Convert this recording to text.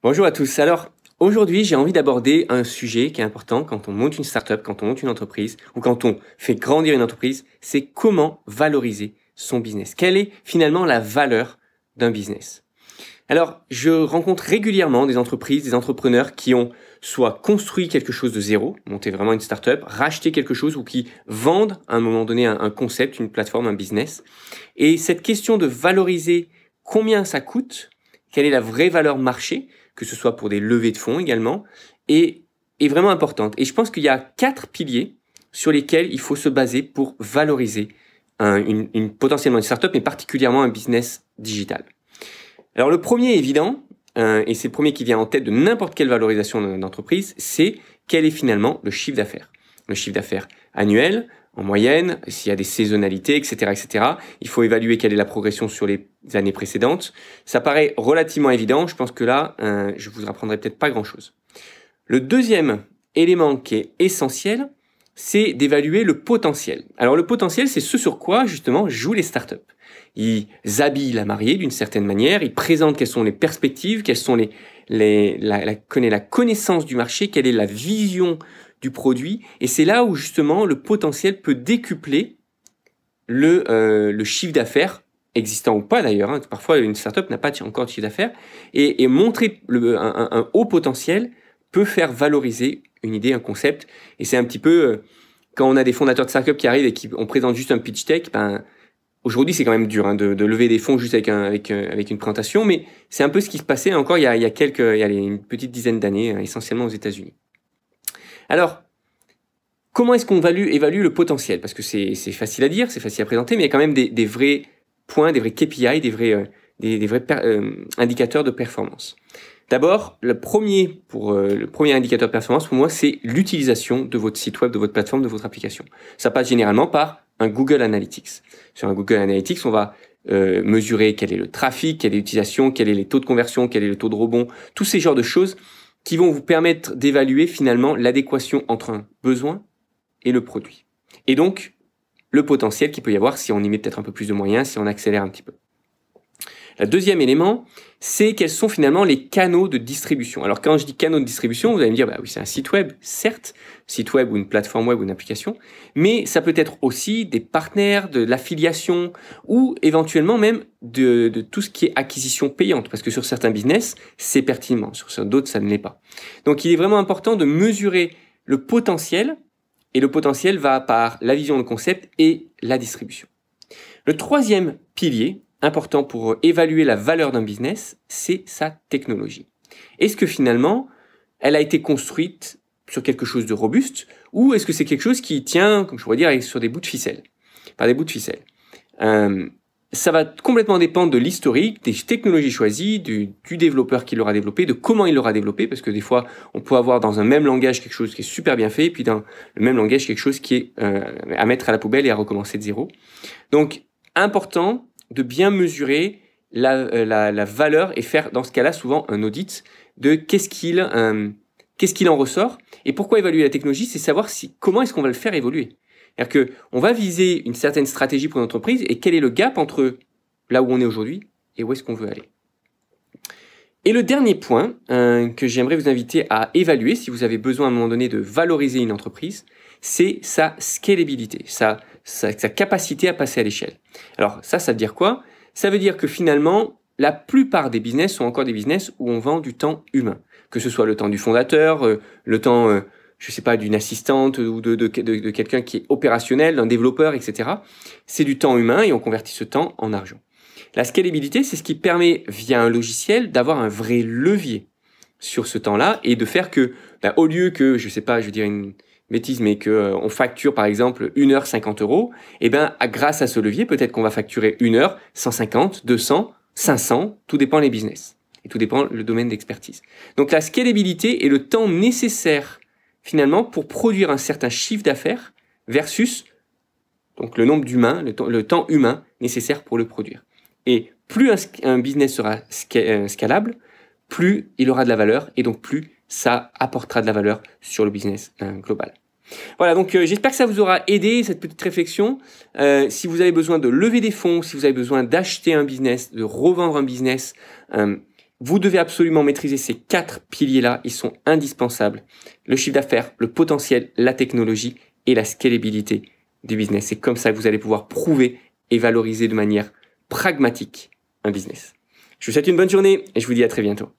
Bonjour à tous. Alors, aujourd'hui, j'ai envie d'aborder un sujet qui est important quand on monte une startup, quand on monte une entreprise ou quand on fait grandir une entreprise, c'est comment valoriser son business. Quelle est finalement la valeur d'un business? Alors, je rencontre régulièrement des entreprises, des entrepreneurs qui ont soit construit quelque chose de zéro, monté vraiment une startup, racheté quelque chose ou qui vendent à un moment donné un concept, une plateforme, un business. Et cette question de valoriser combien ça coûte, quelle est la vraie valeur marché, que ce soit pour des levées de fonds également, est vraiment importante. Et je pense qu'il y a 4 piliers sur lesquels il faut se baser pour valoriser potentiellement une startup, mais particulièrement un business digital. Alors le premier est évident, et c'est le premier qui vient en tête de n'importe quelle valorisation d'entreprise, c'est quel est finalement le chiffre d'affaires. Le chiffre d'affaires annuel, en moyenne, s'il y a des saisonnalités, etc., etc. Il faut évaluer quelle est la progression sur les années précédentes. Ça paraît relativement évident. Je pense que là, je vous apprendrai peut-être pas grand-chose. Le deuxième élément qui est essentiel, c'est d'évaluer le potentiel. Alors le potentiel, c'est ce sur quoi justement jouent les startups. Ils habillent la mariée d'une certaine manière, ils présentent quelles sont les perspectives, quelles sont la connaissance du marché, quelle est la vision du produit, et c'est là où justement le potentiel peut décupler le chiffre d'affaires existant ou pas d'ailleurs. Hein. Parfois une startup n'a pas encore de chiffre d'affaires, et montrer un haut potentiel peut faire valoriser une idée, un concept, et c'est un petit peu quand on a des fondateurs de startup qui arrivent et qui on présente juste un pitch tech, aujourd'hui, c'est quand même dur de lever des fonds juste avec une présentation, mais c'est un peu ce qui se passait encore il y a une petite dizaine d'années, essentiellement aux États-Unis. Alors, comment est-ce qu'on évalue le potentiel? Parce que c'est facile à dire, c'est facile à présenter, mais il y a quand même des vrais points, des vrais KPI, des vrais indicateurs de performance. D'abord, le premier indicateur de performance pour moi, c'est l'utilisation de votre site web, de votre plateforme, de votre application. Ça passe généralement par un Google Analytics. Sur un Google Analytics, on va mesurer quel est le trafic, quelle est l'utilisation, quel est les taux de conversion, quel est le taux de rebond, tous ces genres de choses qui vont vous permettre d'évaluer finalement l'adéquation entre un besoin et le produit. Et donc, le potentiel qu'il peut y avoir si on y met peut-être un peu plus de moyens, si on accélère un petit peu. Le deuxième élément, c'est quels sont finalement les canaux de distribution. Alors quand je dis canaux de distribution, vous allez me dire, bah oui, c'est un site web, certes, site web ou une plateforme web ou une application, mais ça peut être aussi des partenaires, de l'affiliation ou éventuellement même de tout ce qui est acquisition payante, parce que sur certains business, c'est pertinent, sur d'autres, ça ne l'est pas. Donc il est vraiment important de mesurer le potentiel, et le potentiel va par la vision, le concept et la distribution. Le troisième pilier, important pour évaluer la valeur d'un business, c'est sa technologie. Est-ce que finalement, elle a été construite sur quelque chose de robuste ou est-ce que c'est quelque chose qui tient, comme je pourrais dire, sur des bouts de ficelle, par des bouts de ficelle. Ça va complètement dépendre de l'historique, des technologies choisies, du développeur qui l'aura développé, de comment il l'aura développé, parce que des fois, on peut avoir dans un même langage quelque chose qui est super bien fait, et puis dans le même langage quelque chose qui est à mettre à la poubelle et à recommencer de zéro. Donc, important de bien mesurer la valeur et faire dans ce cas-là souvent un audit de qu'est-ce qu'il en ressort. Et pourquoi évaluer la technologie, c'est savoir comment est-ce qu'on va le faire évoluer. C'est-à-dire que on va viser une certaine stratégie pour une entreprise et quel est le gap entre là où on est aujourd'hui et où est-ce qu'on veut aller. Et le dernier point que j'aimerais vous inviter à évaluer si vous avez besoin à un moment donné de valoriser une entreprise, c'est sa scalabilité, sa capacité à passer à l'échelle. Alors ça veut dire quoi? Ça veut dire que finalement, la plupart des business sont encore des business où on vend du temps humain. Que ce soit le temps du fondateur, le temps, je sais pas, d'une assistante ou de quelqu'un qui est opérationnel, d'un développeur, etc. C'est du temps humain et on convertit ce temps en argent. La scalabilité, c'est ce qui permet, via un logiciel, d'avoir un vrai levier sur ce temps-là et de faire que, au lieu que, je sais pas, je veux dire une bêtise, mais que on facture par exemple 1 heure 50 €, et grâce à ce levier, peut-être qu'on va facturer 1 heure 150, 200, 500, tout dépend les business et tout dépend le domaine d'expertise. Donc la scalabilité est le temps nécessaire finalement pour produire un certain chiffre d'affaires versus donc le nombre d'humains, le temps humain nécessaire pour le produire. Et plus un business sera scalable, plus il aura de la valeur et donc plus ça apportera de la valeur sur le business global. Voilà, donc j'espère que ça vous aura aidé, cette petite réflexion. Si vous avez besoin de lever des fonds, si vous avez besoin d'acheter un business, de revendre un business, Vous devez absolument maîtriser ces 4 piliers-là, ils sont indispensables. Le chiffre d'affaires, le potentiel, la technologie et la scalabilité du business. C'est comme ça que vous allez pouvoir prouver et valoriser de manière pragmatique un business. Je vous souhaite une bonne journée et je vous dis à très bientôt.